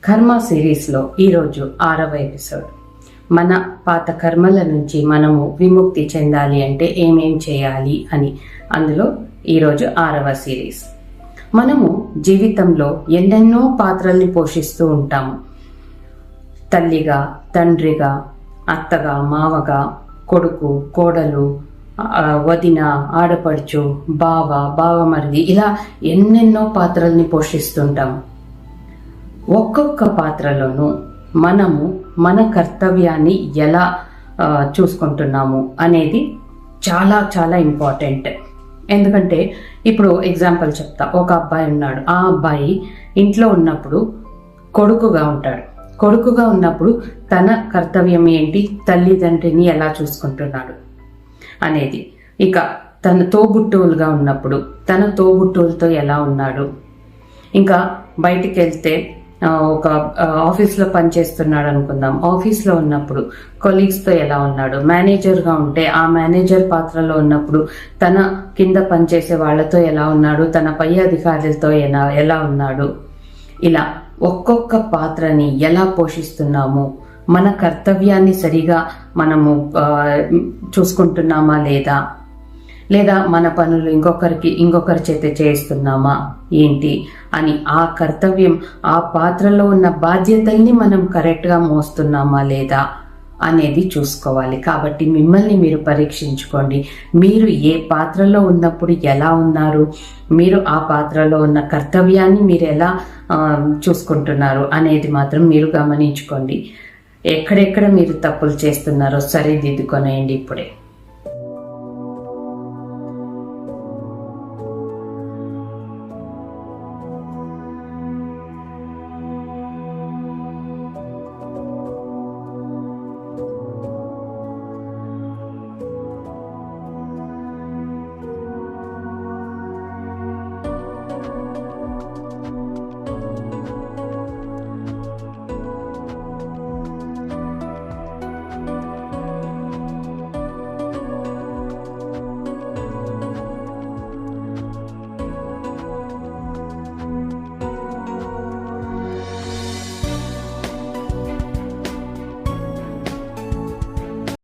కర్మ సిరీస్లో ఈరోజు 6వ ఎపిసోడ్. మన పాత కర్మల నుంచి మనము విముక్తి చెందాలి అంటే ఏమేం చేయాలి అని అందులో ఈరోజు 6వ సిరీస్. మనము జీవితంలో ఎన్నెన్నో పాత్రల్ని పోషిస్తూ ఉంటాము. తల్లిగా, తండ్రిగా, అత్తగా, మావగా, కొడుకు, కోడలు, వదిన, ఆడపడుచు, బావమరిది, ఇలా ఎన్నెన్నో పాత్రల్ని పోషిస్తుంటాము. ఒక్కొక్క పాత్రలోనూ మనము మన కర్తవ్యాన్ని ఎలా చూసుకుంటున్నాము అనేది చాలా చాలా ఇంపార్టెంట్. ఎందుకంటే ఇప్పుడు ఎగ్జాంపుల్ చెప్తా. ఒక అబ్బాయి ఉన్నాడు. ఆ అబ్బాయి ఇంట్లో ఉన్నప్పుడు కొడుకుగా ఉంటాడు. కొడుకుగా ఉన్నప్పుడు తన కర్తవ్యం ఏంటి, తల్లిదండ్రిని ఎలా చూసుకుంటున్నాడు అనేది. ఇక తన తోబుట్టువులుగా ఉన్నప్పుడు తన తోబుట్టువులతో ఎలా ఉన్నాడు. ఇంకా బయటికి వెళ్తే ఒక ఆఫీస్లో పనిచేస్తున్నాడు అనుకుందాం. ఆఫీస్లో ఉన్నప్పుడు కొలీగ్స్తో ఎలా ఉన్నాడు. మేనేజర్గా ఉంటే ఆ మేనేజర్ పాత్రలో ఉన్నప్పుడు తన కింద పనిచేసే వాళ్ళతో ఎలా ఉన్నాడు, తన పై అధికారులతో ఎలా ఉన్నాడు. ఇలా ఒక్కొక్క పాత్రని ఎలా పోషిస్తున్నాము, మన కర్తవ్యాన్ని సరిగా మనము చూసుకుంటున్నామా లేదా మన పనులు ఇంకొకరి చేత చేస్తున్నామా ఏంటి అని ఆ కర్తవ్యం, ఆ పాత్రలో ఉన్న బాధ్యతల్ని మనం కరెక్ట్గా మోస్తున్నామా లేదా అనేది చూసుకోవాలి. కాబట్టి మిమ్మల్ని మీరు పరీక్షించుకోండి. మీరు ఏ పాత్రలో ఉన్నప్పుడు ఎలా ఉన్నారు, మీరు ఆ పాత్రలో ఉన్న కర్తవ్యాన్ని మీరు ఎలా చూసుకుంటున్నారు అనేది మాత్రం మీరు గమనించుకోండి. ఎక్కడెక్కడ మీరు తప్పులు చేస్తున్నారో సరిదిద్దుకొనేయండి ఇప్పుడే.